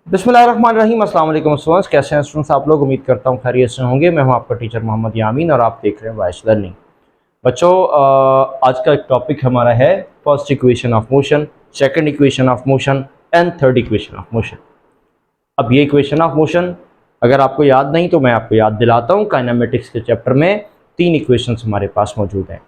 बिस्मिल्लाहिर्रहमानिर्रहीम। अस्सलाम वालेकुम स्टूडेंट्स, कैसे हैं स्टूडेंट्स आप लोग। उम्मीद करता हूँ खैरियत से होंगे। मैं हूँ आपका टीचर मोहम्मद यामीन और आप देख रहे हैं वाइस लर्निंग। बच्चों, आज का एक टॉपिक हमारा है first equation of motion, second equation of motion and third equation of motion. अब ये इक्वेशन ऑफ मोशन अगर आपको याद नहीं तो मैं आपको याद दिलाता हूँ। काइनेमेटिक्स के चैप्टर में 3 इक्वेशंस हमारे पास मौजूद हैं।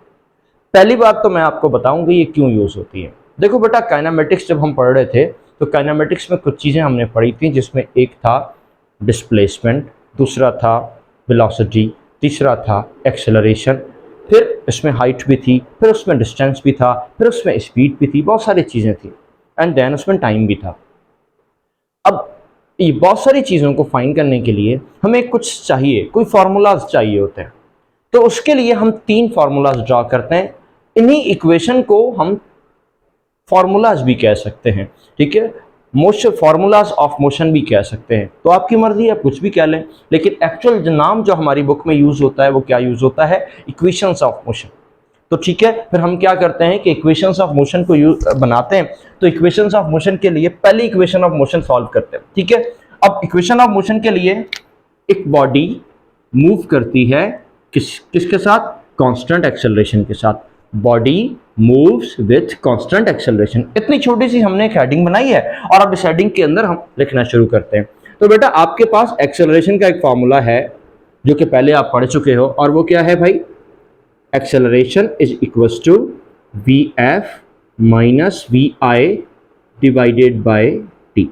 पहली बात तो मैं आपको बताऊंगी ये क्यों यूज़ होती है। देखो बेटा, काइनेमेटिक्स जब हम पढ़ रहे थे तो काइनेमेटिक्स में कुछ चीज़ें हमने पढ़ी थी, जिसमें एक था डिस्प्लेसमेंट, दूसरा था वेलोसिटी, तीसरा था एक्सेलरेशन, फिर इसमें हाइट भी थी, फिर उसमें डिस्टेंस भी था, फिर उसमें स्पीड भी थी, बहुत सारी चीज़ें थी एंड देन उसमें टाइम भी था। अब ये बहुत सारी चीज़ों को फाइंड करने के लिए हमें कुछ चाहिए, कोई फार्मूलाज चाहिए होते हैं। तो उसके लिए हम 3 फार्मूलाज ड्रॉ करते हैं। इन्हीं इक्वेशन को हम फार्मूलाज भी कह सकते हैं, ठीक है। मोशन, फार्मूलाज ऑफ मोशन भी कह सकते हैं। तो आपकी मर्जी है, आप कुछ भी कह लें, लेकिन एक्चुअल नाम जो हमारी बुक में यूज होता है वो क्या यूज होता है, इक्वेशंस ऑफ मोशन। तो ठीक है, फिर हम क्या करते हैं कि इक्वेशंस ऑफ मोशन को बनाते हैं। तो इक्वेशंस ऑफ मोशन के लिए पहली इक्वेशन ऑफ मोशन सॉल्व करते हैं, ठीक है। अब इक्वेशन ऑफ मोशन के लिए एक बॉडी मूव करती है किसके साथ, कांस्टेंट एक्सेलरेशन के साथ। Body moves with constant acceleration. इतनी छोटी सी हमने एक हेडिंग बनाई है और अब इस हेडिंग के अंदर हम लिखना शुरू करते हैं। तो बेटा, आपके पास एक्सेलरेशन का एक फॉर्मूला है जो कि पहले आप पढ़ चुके हो, और वो क्या है भाई, acceleration is equals to V F minus V I divided by T.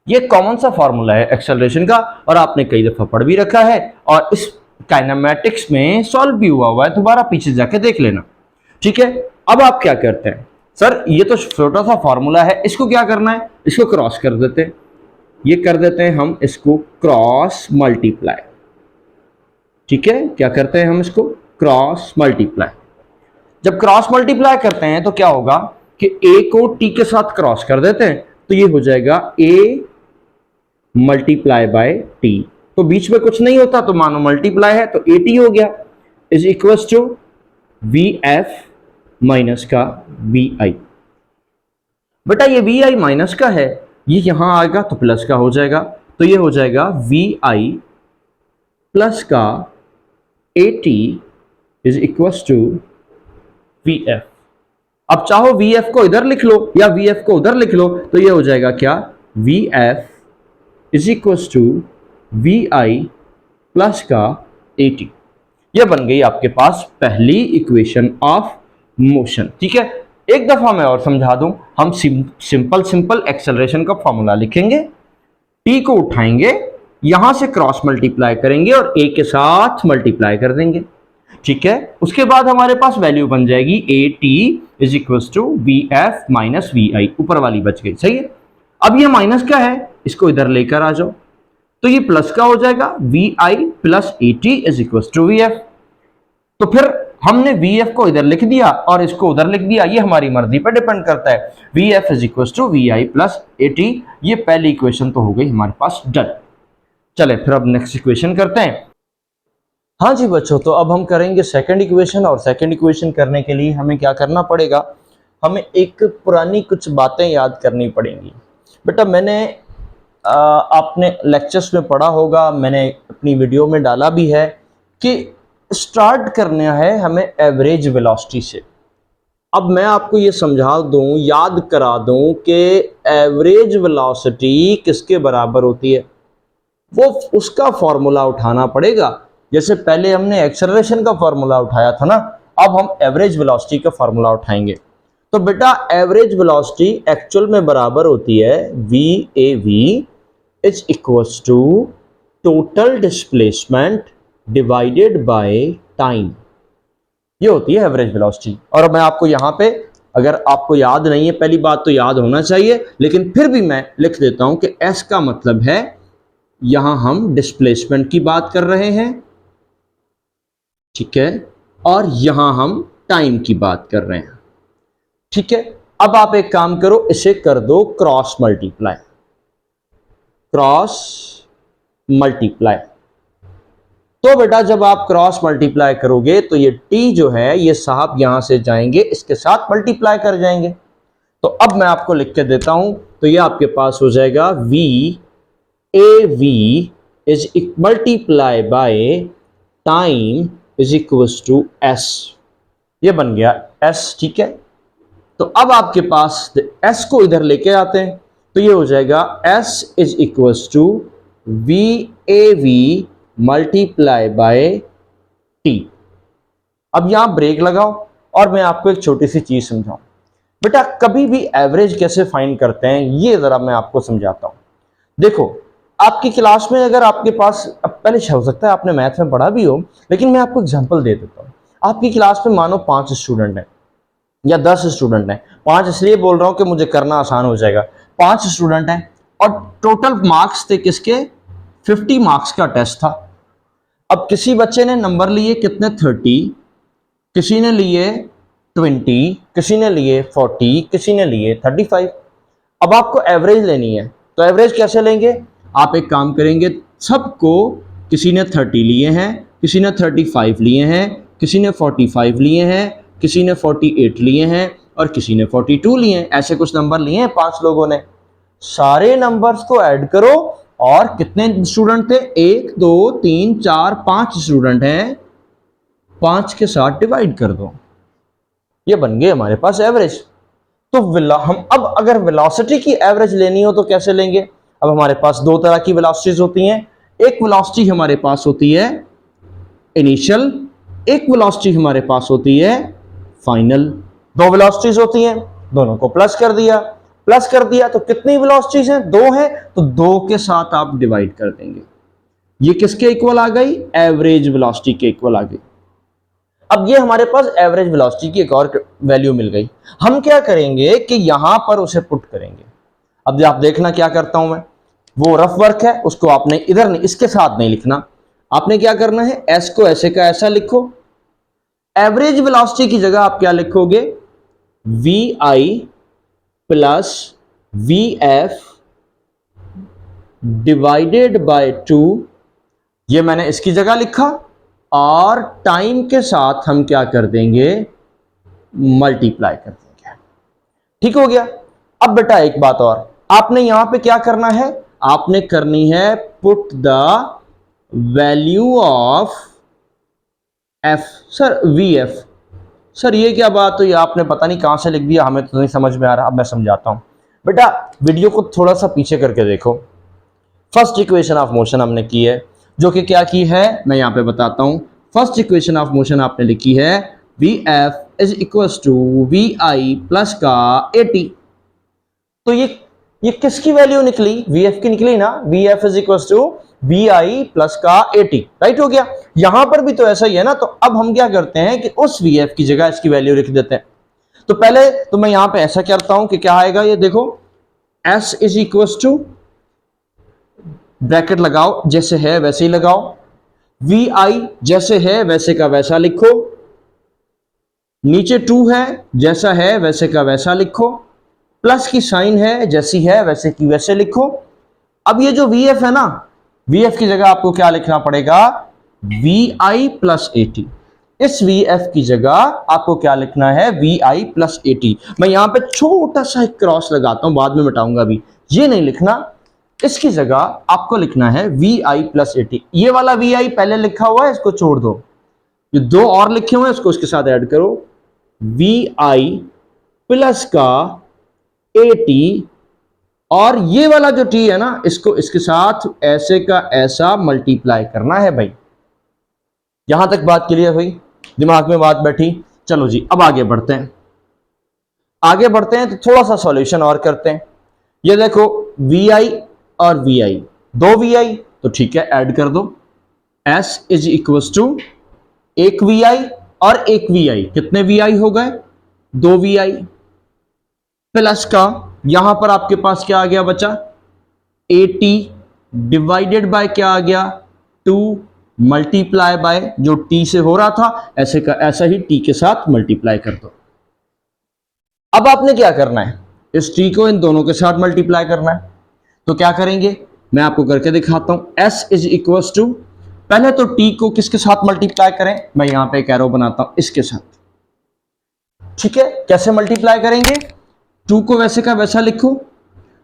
ये कॉमन सा फॉर्मूला है एक्सेलरेशन का और आपने कई दफा पढ़ भी रखा है और इस काइनेमेटिक्स में सॉल्व भी हुआ है। दोबारा पीछे जाके देख लेना, ठीक है। अब आप क्या करते हैं, सर ये तो छोटा सा फॉर्मूला है, इसको क्या करना है, इसको क्रॉस कर देते हैं। ये कर देते हैं हम इसको क्रॉस मल्टीप्लाई, ठीक है। क्या करते हैं हम इसको क्रॉस मल्टीप्लाई। जब क्रॉस मल्टीप्लाई करते हैं तो क्या होगा कि a को t के साथ क्रॉस कर देते हैं, तो ये हो जाएगा a मल्टीप्लाई बाय टी। तो बीच में कुछ नहीं होता तो मानो मल्टीप्लाई है, तो ए टी हो गया is equals to V F minus का वी आई। बेटा, ये वी आई माइनस का है, ये यहां आएगा तो प्लस का हो जाएगा, तो ये हो जाएगा वी आई प्लस का A T is equals to V F. अब चाहो वी एफ को इधर लिख लो या वी एफ को उधर लिख लो, तो ये हो जाएगा क्या, V F is equals to V I plus का ए टी। यह बन गई आपके पास पहली इक्वेशन ऑफ मोशन, ठीक है। एक दफा मैं और समझा दूं, हम सिंपल एक्सेलरेशन का फॉर्मूला लिखेंगे, टी को उठाएंगे, यहां से क्रॉस मल्टीप्लाई करेंगे और ए के साथ मल्टीप्लाई कर देंगे, ठीक है। उसके बाद हमारे पास वैल्यू बन जाएगी A T is equals to V F minus V I, ऊपर वाली बच गई, सही है। अब ये माइनस क्या है, इसको इधर लेकर आ जाओ, तो ये प्लस का हो जाएगा V I plus A T is equal to V F. तो फिर हमने वी एफ को इधर लिख दिया और इसको उधर लिख दिया, ये हमारी मर्जी पर डिपेंड करता है। V F is equal to V I plus A T, ये पहली इक्वेशन तो हो गई हमारे पास डन। चले फिर अब नेक्स्ट इक्वेशन करते हैं। हाँ जी बच्चों, तो अब हम करेंगे सेकंड इक्वेशन, और सेकंड इक्वेशन करने के लिए हमें क्या करना पड़ेगा, हमें एक पुरानी कुछ बातें याद करनी पड़ेंगी। बेटा, मैंने आपने लेक्चर्स में पढ़ा होगा, मैंने अपनी वीडियो में डाला भी है कि स्टार्ट करना है हमें एवरेज वेलोसिटी से। अब मैं आपको ये समझा दूं, याद करा दूं कि एवरेज वेलोसिटी किसके बराबर होती है, वो उसका फॉर्मूला उठाना पड़ेगा। जैसे पहले हमने एक्सेलरेशन का फॉर्मूला उठाया था ना, अब हम एवरेज वेलोसिटी का फॉर्मूला उठाएंगे। तो बेटा, एवरेज वेलोसिटी एक्चुअल में बराबर होती है V A V is equals to total displacement divided by time. ये होती है एवरेज वेलोसिटी। और मैं आपको यहाँ पे, अगर आपको याद नहीं है, पहली बात तो याद होना चाहिए, लेकिन फिर भी मैं लिख देता हूं कि एस का मतलब है यहां हम डिस्प्लेसमेंट की बात कर रहे हैं, ठीक है, और यहां हम टाइम की बात कर रहे हैं, ठीक है। अब आप एक काम करो, इसे कर दो क्रॉस मल्टीप्लाई, क्रॉस मल्टीप्लाई। तो बेटा, जब आप क्रॉस मल्टीप्लाई करोगे तो ये t जो है ये साहब यहां से जाएंगे, इसके साथ मल्टीप्लाई कर जाएंगे। तो अब मैं आपको लिख के देता हूं तो ये आपके पास हो जाएगा V A V is multiply by time is equals to S. ये बन गया एस, ठीक है। तो अब आपके पास एस को इधर लेके आते हैं, तो ये हो जाएगा S is equals to V A V multiply by T. अब यहां ब्रेक लगाओ और मैं आपको एक छोटी सी चीज समझाऊं। बेटा कभी भी एवरेज कैसे फाइंड करते हैं ये जरा मैं आपको समझाता हूं। देखो आपकी क्लास में अगर आपके पास, अब पहले हो सकता है आपने मैथ में पढ़ा भी हो, लेकिन मैं आपको एग्जांपल दे देता हूं। आपकी क्लास में मानो 5 स्टूडेंट हैं या 10 स्टूडेंट हैं। 5 इसलिए बोल रहा हूं कि मुझे करना आसान हो जाएगा। 5 स्टूडेंट हैं और टोटल मार्क्स थे किसके, 50 मार्क्स का टेस्ट था। अब किसी बच्चे ने नंबर लिए कितने, 30, किसी ने लिए 20, किसी ने लिए 40, किसी ने लिए 35। अब आपको एवरेज लेनी है, तो एवरेज कैसे लेंगे, आप एक काम करेंगे, सबको, किसी ने 30 लिए हैं, किसी ने 35 लिए हैं, किसी ने 45 लिए हैं, किसी ने 48 लिए हैं और किसी ने 42 लिए हैं। ऐसे कुछ नंबर लिए हैं 5 लोगों ने। सारे नंबर्स को ऐड करो और कितने स्टूडेंट थे, 1 2 3 4 5 स्टूडेंट हैं, 5 के साथ डिवाइड कर दो। ये बन गए हमारे पास एवरेज। तो हम अब अगर वेलोसिटी की एवरेज लेनी हो तो कैसे लेंगे। अब हमारे पास 2 तरह की वेलोसिटीज होती हैं। एक वेलोसिटी हमारे पास होती है इनिशियल, एक वेलोसिटी हमारे पास होती है फाइनल। 2 वेलोसिटीज होती हैं, दोनों को प्लस कर दिया। प्लस कर दिया तो कितनी वेलोसिटीज हैं, 2 हैं, तो 2 के साथ आप डिवाइड कर देंगे। ये किसके इक्वल आ गई, एवरेज वेलोसिटी के इक्वल आ गई। अब ये हमारे पास एवरेज वेलोसिटी की एक और वैल्यू मिल गई। हम क्या करेंगे कि यहां पर उसे पुट करेंगे। अब आप देखना क्या करता हूं मैं, वो रफ वर्क है, उसको आपने इधर नहीं, इसके साथ नहीं लिखना। आपने क्या करना है, एस को ऐसे का ऐसा लिखो। एवरेज वेलोसिटी की जगह आप क्या लिखोगे, V I plus V F divided by 2। ये मैंने इसकी जगह लिखा और टाइम के साथ हम क्या कर देंगे, मल्टीप्लाई कर देंगे। ठीक हो गया। अब बेटा एक बात और, आपने यहां पे क्या करना है, आपने करनी है put the value of F. Sir V F, sir ये क्या बात हुई, आपने पता नहीं कहां से लिख दिया, हमें तो नहीं समझ में आ रहा। अब मैं समझाता हूं बेटा, वीडियो को थोड़ा सा पीछे करके देखो। फर्स्ट इक्वेशन ऑफ मोशन हमने की है, जो कि क्या की है मैं यहां पे बताता हूं। फर्स्ट इक्वेशन ऑफ मोशन आपने लिखी है V F is equals to V I plus का ए टी। तो ये किसकी वैल्यू निकली, वी एफ की निकली ना, V F is equals to V I plus का ए टी, राइट हो गया। यहां पर भी तो ऐसा ही है ना। तो अब हम क्या करते हैं कि उस वी एफ की जगह इसकी वैल्यू लिख देते हैं। तो पहले तो मैं यहां पे ऐसा करता हूं कि क्या आएगा, ये देखो S is equals to, bracket लगाओ, जैसे है वैसे ही लगाओ, वी आई जैसे है वैसे का वैसा लिखो, नीचे 2 है जैसा है वैसे का वैसा लिखो, प्लस की साइन है जैसी है वैसे की वैसे लिखो। अब ये जो वी एफ है ना, वी एफ की जगह आपको क्या लिखना पड़ेगा, V I plus A T. इस वी एफ की जगह आपको क्या लिखना है, V I plus A T. मैं यहां पे छोटा सा एक क्रॉस लगाता हूं, बाद में मिटाऊंगा अभी, ये नहीं लिखना। इसकी जगह आपको लिखना है V I plus A T. ये वाला वी आई पहले लिखा हुआ है, इसको छोड़ दो, ये 2 और लिखे हुए हैं इसको इसके साथ ऐड करो, वी आई प्लस का ए टी। और ये वाला जो टी है ना, इसको इसके साथ ऐसे का ऐसा मल्टीप्लाई करना है भाई। यहां तक बात क्लियर हुई, दिमाग में बात बैठी। चलो जी अब आगे बढ़ते हैं। आगे बढ़ते हैं तो थोड़ा सा सॉल्यूशन और करते हैं। ये देखो वी आई और वी आई, 2 वी आई, तो ठीक है ऐड कर दो। एस इज इक्वल्स टू एक वी आई और एक वी आई, कितने वी आई हो गए, 2 वी आई, प्लस का यहां पर आपके पास क्या आ गया बचा, ए टी डिवाइडेड बाय क्या आ गया, 2 मल्टीप्लाई बाय जो टी से हो रहा था ऐसे का ऐसा ही टी के साथ मल्टीप्लाई कर दो। अब आपने क्या करना है, इस टी को इन दोनों के साथ मल्टीप्लाई करना है। तो क्या करेंगे मैं आपको करके दिखाता हूं। एस इज इक्वल्स टू, पहले तो टी को किसके साथ मल्टीप्लाई करें, मैं यहां पे एक एरो बनाता हूं इसके साथ। ठीक है, कैसे मल्टीप्लाई करेंगे, 2 को वैसे का वैसा लिखो,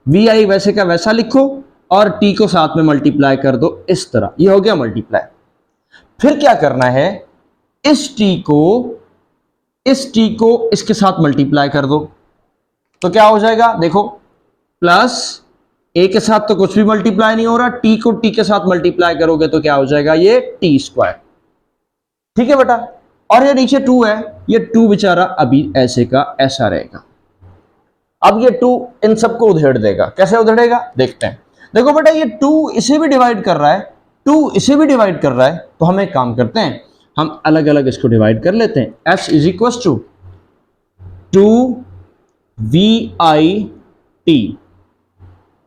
वी आई वैसे का वैसा लिखो और टी को साथ में मल्टीप्लाई कर दो इस तरह, ये हो गया मल्टीप्लाई। फिर क्या करना है, इस टी को इसके साथ मल्टीप्लाई कर दो, तो क्या हो जाएगा देखो, प्लस ए के साथ तो कुछ भी मल्टीप्लाई नहीं हो रहा, टी को टी के साथ मल्टीप्लाई करोगे तो क्या हो जाएगा, ये टी स्क्वायर। ठीक है बेटा, और ये नीचे 2 है, ये 2 बेचारा अभी ऐसे का ऐसा रहेगा। अब ये 2 इन सबको उधेड़ देगा, कैसे उधेड़ेगा देखते हैं। देखो बेटा, ये 2 इसे भी डिवाइड कर रहा है, 2 इसे भी डिवाइड कर रहा है, तो हम एक काम करते हैं, हम अलग अलग इसको डिवाइड कर लेते हैं। s is equal to 2VIT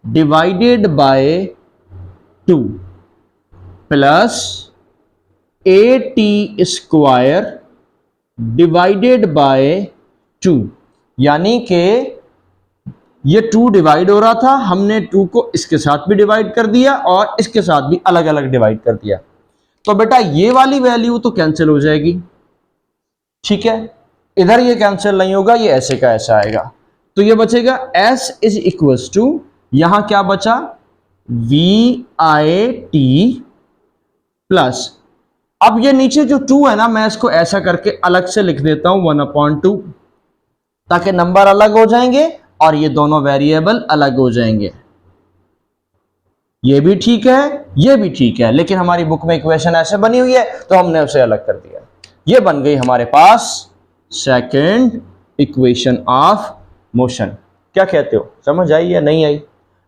divided by 2 plus AT square divided by 2, यानी कि ये 2 डिवाइड हो रहा था, हमने 2 को इसके साथ भी डिवाइड कर दिया और इसके साथ भी अलग अलग डिवाइड कर दिया, तो बेटा ये वाली वैल्यू तो कैंसिल हो जाएगी। ठीक है, इधर ये कैंसिल नहीं होगा, ये ऐसे का ऐसा आएगा, तो ये बचेगा s इज इक्वल टू, यहां क्या बचा, VIT प्लस, अब ये नीचे जो 2 है ना, मैं इसको ऐसा करके अलग से लिख देता हूं 1/2, ताकि नंबर अलग हो जाएंगे और ये दोनों वेरिएबल अलग हो जाएंगे। ये भी ठीक है, ये भी ठीक है, लेकिन हमारी बुक में इक्वेशन ऐसे बनी हुई है तो हमने उसे अलग कर दिया। ये बन गई हमारे पास सेकंड इक्वेशन ऑफ मोशन। क्या कहते हो, समझ आई या नहीं आई?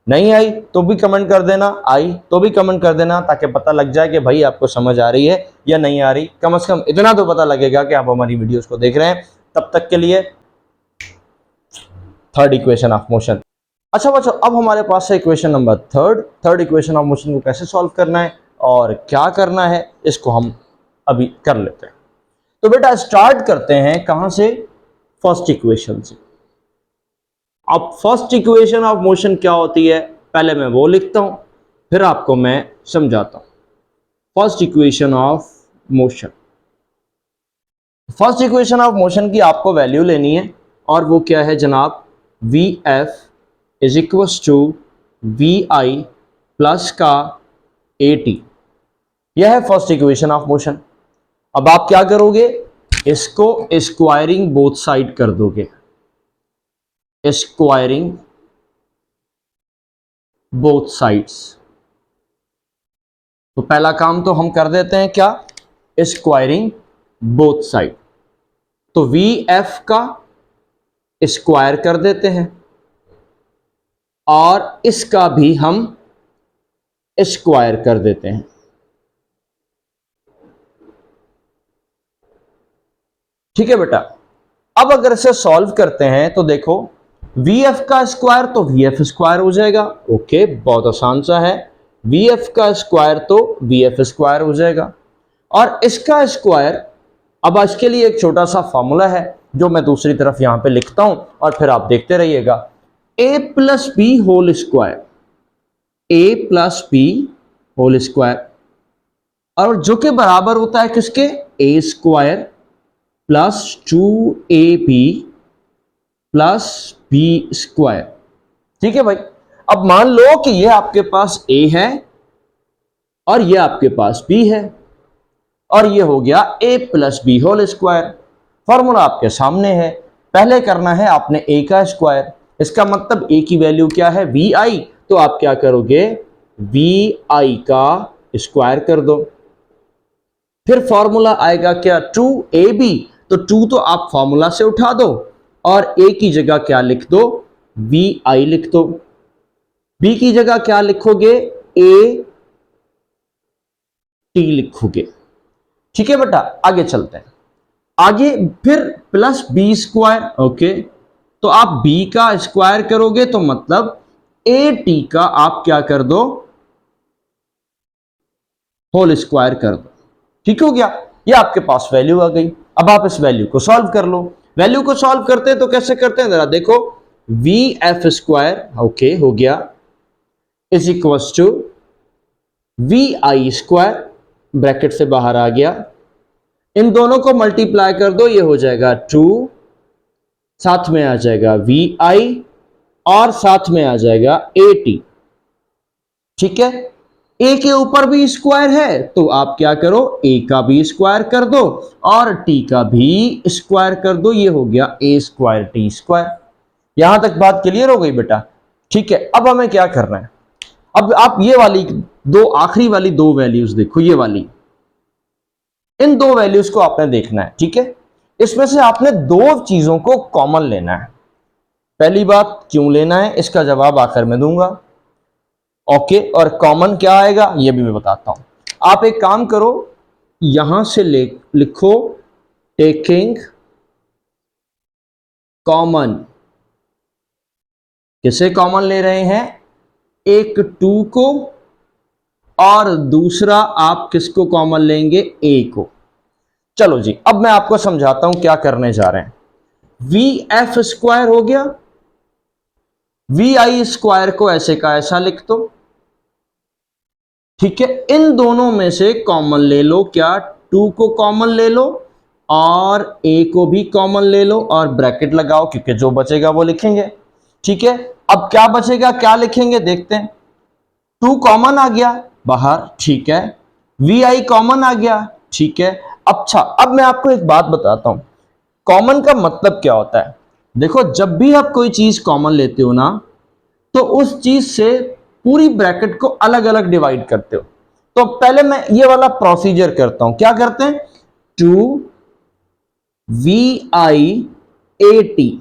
नहीं आई तो भी कमेंट कर देना, आई तो भी कमेंट कर देना, ताकि पता लग जाए कि भाई आपको समझ आ रही है या नहीं आ रही। कम से कम इतना तो पता लगेगा कि आप हमारी वीडियोस को देख रहे हैं। तब तक के लिए थर्ड इक्वेशन ऑफ मोशन। अच्छा बच्चों, अब हमारे पास है equation number third equation of motion को कैसे सॉल्व करना है और क्या करना है, इसको हम अभी कर लेते हैं। तो बेटा स्टार्ट करते हैं कहां से, फर्स्ट इक्वेशन से। अब फर्स्ट इक्वेशन ऑफ मोशन क्या होती है, पहले मैं वो लिखता हूं, फिर आपको मैं समझाता हूं। First equation of motion, first equation of motion की आपको वैल्यू लेनी है और वो क्या है जनाब, VF is equal to VI plus का AT। यह है फर्स्ट इक्वेशन ऑफ मोशन। अब आप क्या करोगे, इसको स्क्वायरिंग बोथ साइड कर दोगे, स्क्वायरिंग बोथ साइड्स। तो पहला काम तो हम कर देते हैं क्या, स्क्वायरिंग बोथ साइड। तो VF का स्क्वायर कर देते हैं और इसका भी हम स्क्वायर कर देते हैं। ठीक है बेटा, अब अगर इसे सॉल्व करते हैं तो देखो, VF का स्क्वायर तो VF स्क्वायर हो जाएगा। ओके, बहुत आसान सा है, VF का स्क्वायर तो VF स्क्वायर हो जाएगा और इसका स्क्वायर। अब इसके लिए एक छोटा सा फॉर्मूला है जो मैं दूसरी तरफ यहां पे लिखता हूं और फिर आप देखते रहिएगा। A plus B whole square, A plus B whole square, और जो कि बराबर होता है किसके, A स्क्वायर प्लस 2AB प्लस B स्क्वायर। ठीक है भाई, अब मान लो कि ये आपके पास A है और ये आपके पास B है और ये हो गया A plus B whole square. Formula आपके सामने है, पहले करना है आपने A का स्क्वायर, इसका मतलब A की वैल्यू क्या है, VI, तो आप क्या करोगे, VI का स्क्वायर कर दो। फिर फॉर्मूला आएगा क्या, 2AB, तो 2 तो आप फॉर्मूला से उठा दो और A की जगह क्या लिख दो, VI लिख दो। B की जगह क्या लिखोगे, AT लिखोगे। ठीक है बेटा, आगे चलते हैं। आगे फिर प्लस बी स्क्वायर। ओके, तो आप B का स्क्वायर करोगे तो मतलब AT का आप क्या कर दो, होल स्क्वायर कर दो। ठीक हो गया, ये आपके पास वैल्यू आ गई। अब आप इस वैल्यू को सॉल्व कर लो। वैल्यू को सॉल्व करते हैं तो कैसे करते हैं, जरा देखो, VF स्क्वायर, ओके हो गया, is equal to VI square, bracket से बाहर आ गया, इन दोनों को मल्टीप्लाई कर दो, ये हो जाएगा 2, साथ में आ जाएगा VI और साथ में आ जाएगा ए टी। ठीक है, ए के ऊपर भी स्क्वायर है तो आप क्या करो, ए का भी स्क्वायर कर दो और टी का भी स्क्वायर कर दो। ये हो गया ए स्क्वायर टी स्क्वायर। यहां तक बात क्लियर हो गई बेटा? ठीक है, अब हमें क्या करना है, अब आप ये वाली दो आखिरी वाली दो वैल्यूज देखो, ये वाली, इन दो वैल्यूज को आपने देखना है। ठीक है, इसमें से आपने दो चीजों को कॉमन लेना है। पहली बात, क्यों लेना है इसका जवाब आखिर में दूंगा। ओके, और कॉमन क्या आएगा ये भी मैं बताता हूं। आप एक काम करो, यहां से लिखो टेकिंग कॉमन। किसे कॉमन ले रहे हैं? एक 2 को और दूसरा आप किसको कॉमन लेंगे? ए को। चलो जी, अब मैं आपको समझाता हूं क्या करने जा रहे हैं। वी एफ स्क्वायर हो गया, वी आई स्क्वायर को ऐसे का ऐसा लिख दो। ठीक है, इन दोनों में से कॉमन ले लो। क्या? 2 को कॉमन ले लो और ए को भी कॉमन ले लो और ब्रैकेट लगाओ, क्योंकि जो बचेगा वो लिखेंगे। ठीक है, अब क्या बचेगा, क्या लिखेंगे देखते हैं। 2 कॉमन आ गया बाहर, ठीक है, वी आई कॉमन आ गया, ठीक है। अच्छा, अब मैं आपको एक बात बताता हूं, कॉमन का मतलब क्या होता है। देखो, जब भी आप कोई चीज कॉमन लेते हो ना, तो उस चीज से पूरी ब्रैकेट को अलग अलग डिवाइड करते हो। तो पहले मैं ये वाला प्रोसीजर करता हूं। क्या करते हैं? 2 V I A T,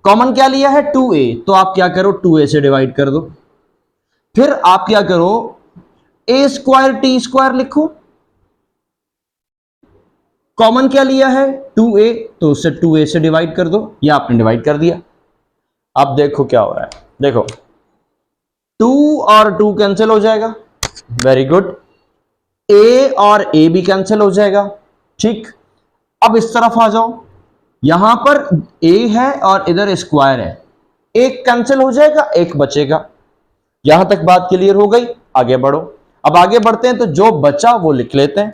common क्या लिया है? 2a, तो आप क्या करो, 2a से डिवाइड कर दो। फिर आप क्या करो, ए स्क्वायर टी स्क्वायर लिखो। कॉमन क्या लिया है? 2a, तो उससे 2a से डिवाइड कर दो। या आपने डिवाइड कर दिया। अब देखो क्या हो रहा है, देखो 2 और 2 कैंसिल हो जाएगा, वेरी गुड। a और a भी कैंसिल हो जाएगा, ठीक। अब इस तरफ आ जाओ, यहां पर a है और इधर स्क्वायर है, एक कैंसिल हो जाएगा, एक बचेगा। यहां तक बात क्लियर हो गई? आगे बढ़ो। अब आगे बढ़ते हैं तो जो बचा वो लिख लेते हैं।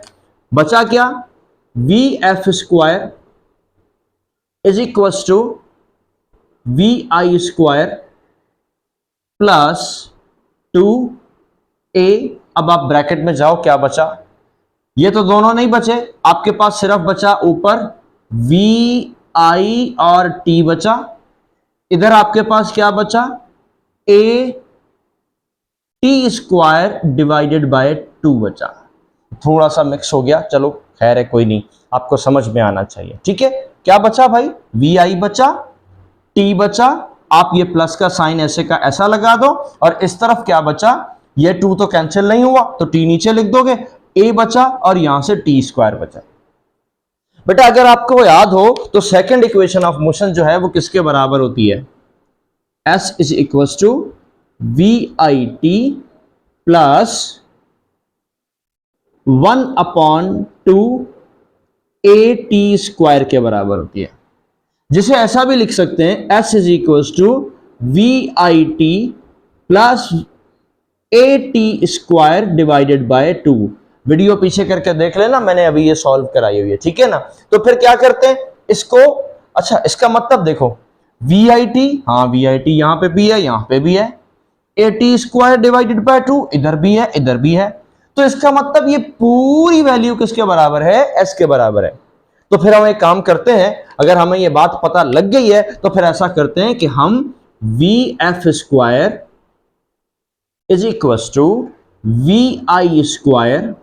बचा क्या? V F square is equal to V I square plus 2a। अब आप ब्रैकेट में जाओ, क्या बचा? ये तो दोनों नहीं बचे, आपके पास सिर्फ बचा ऊपर वी आई और टी बचा। इधर आपके पास क्या बचा? ए टी स्क्वायर डिवाइडेड बाय 2 बचा। थोड़ा सा मिक्स हो गया, चलो खैर है, कोई नहीं, आपको समझ में आना चाहिए। ठीक है, क्या बचा भाई? वी आई बचा, टी बचा। आप ये प्लस का साइन ऐसे का ऐसा लगा दो, और इस तरफ क्या बचा? ये 2 तो कैंसिल नहीं हुआ, तो टी नीचे लिख दोगे, ए बचा और यहां से टी स्क्वायर बचा। बेटा अगर आपको याद हो तो सेकंड इक्वेशन ऑफ मोशन जो है वो किसके बराबर होती है? S is equal to V I T plus 1/2 A T square के बराबर होती है। जिसे ऐसा भी लिख सकते हैं, S is equal to V I T plus A T square divided by 2। Video पीछे करके देख लेना, मैंने अभी ये सॉल्व कराई हुई है, ठीक है ना। तो फिर क्या करते हैं इसको, अच्छा इसका मतलब देखो, वी आई टी, हाँ वी आई टी यहां पे भी है, यहां पे भी है, ए टी स्क्वायर डिवाइडेड बाय 2 इधर भी है, इधर भी है। तो इसका मतलब ये पूरी वैल्यू किसके बराबर है? एस के बराबर है। तो फिर हम एक काम करते हैं, अगर हमें ये बात पता लग गई है तो फिर ऐसा करते हैं कि हम V F square is equal to V I square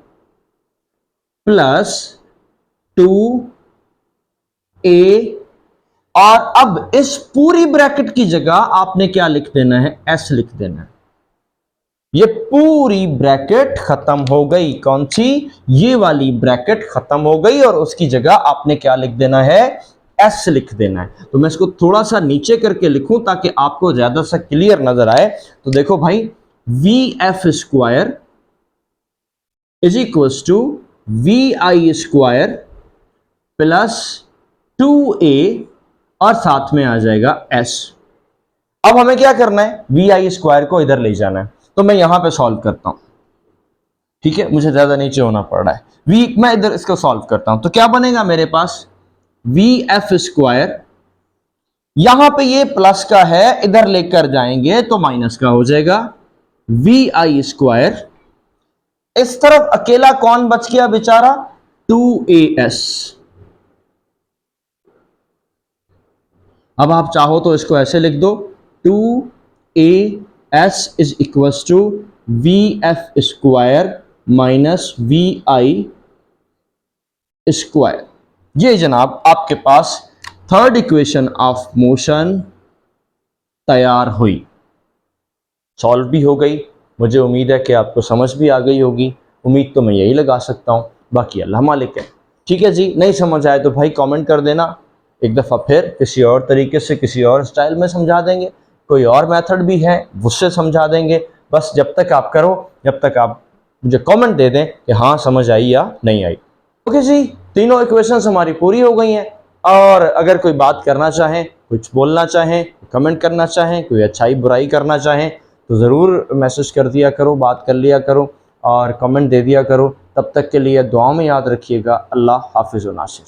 plus 2a, और अब इस पूरी ब्रैकेट की जगह आपने क्या लिख देना है? एस लिख देना है। ये पूरी ब्रैकेट खत्म हो गई, कौन सी? ये वाली ब्रैकेट खत्म हो गई, और उसकी जगह आपने क्या लिख देना है? एस लिख देना है। तो मैं इसको थोड़ा सा नीचे करके लिखूं ताकि आपको ज्यादा सा क्लियर नजर आए। तो देखो भाई, V F square is equal to V I square plus 2a और साथ में आ जाएगा s। अब हमें क्या करना है? वी आई स्क्वायर को इधर ले जाना है, तो मैं यहां पे सॉल्व करता हूं, ठीक है, मुझे ज्यादा नीचे होना पड़ रहा है। मैं इधर इसको सॉल्व करता हूं, तो क्या बनेगा मेरे पास? वी एफ स्क्वायर यहां पे ये प्लस का है, इधर लेकर जाएंगे तो माइनस का हो जाएगा वी आई स्क्वायर। इस तरफ अकेला कौन बच गया बेचारा, 2as। अब आप चाहो तो इसको ऐसे लिख दो, 2as is equal to V F square minus V I square. ये जनाब आपके पास थर्ड इक्वेशन ऑफ मोशन तैयार हुई, सॉल्व भी हो गई। मुझे उम्मीद है कि आपको समझ भी आ गई होगी, उम्मीद तो मैं यही लगा सकता हूँ, बाकी अल्लाह मालिक है। ठीक है जी, नहीं समझ आए तो भाई कमेंट कर देना, एक दफ़ा फिर किसी और तरीके से किसी और स्टाइल में समझा देंगे, कोई और मेथड भी है उससे समझा देंगे। बस जब तक आप करो, जब तक आप मुझे कमेंट दे दें कि हाँ समझ आई या नहीं आई। ओके जी, तीनों इक्वेशंस हमारी पूरी हो गई हैं। और अगर कोई बात करना चाहें, कुछ बोलना चाहें, कमेंट करना चाहें, कोई अच्छाई बुराई करना चाहें तो ज़रूर मैसेज कर दिया करो, बात कर लिया करो और कमेंट दे दिया करो। तब तक के लिए दुआ में याद रखिएगा। अल्लाह हाफिज़ व नासिर।